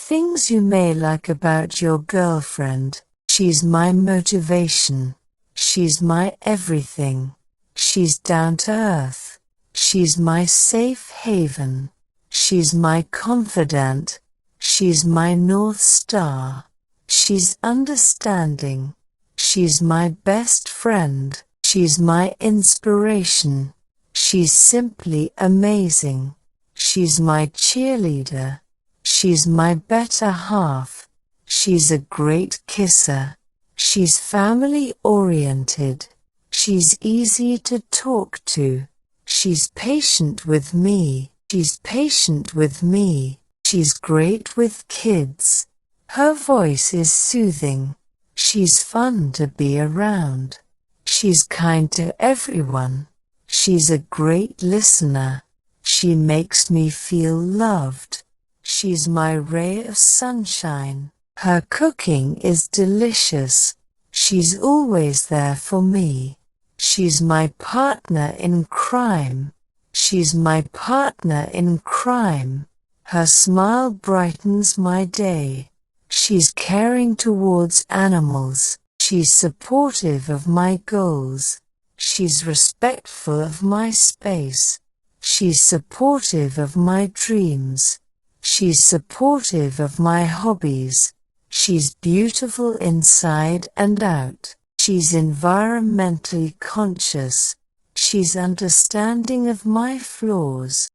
Things you may like about your girlfriend. She's my motivation. She's my everything. She's down to earth. She's my safe haven. She's my confidant. She's my North Star. She's understanding. She's my best friend. She's my inspiration. She's simply amazing. She's my cheerleader. She's my better half. She's a great kisser. She's family-oriented. She's easy to talk to. She's patient with me. She's patient with me. She's great with kids. Her voice is soothing. She's fun to be around. She's kind to everyone. She's a great listener. She makes me feel loved. She's my ray of sunshine. Her cooking is delicious. She's always there for me. She's my partner in crime. She's my partner in crime. Her smile brightens my day. She's caring towards animals. She's supportive of my goals. She's respectful of my space. She's supportive of my dreams. She's supportive of my hobbies. She's beautiful inside and out. She's environmentally conscious. She's understanding of my flaws.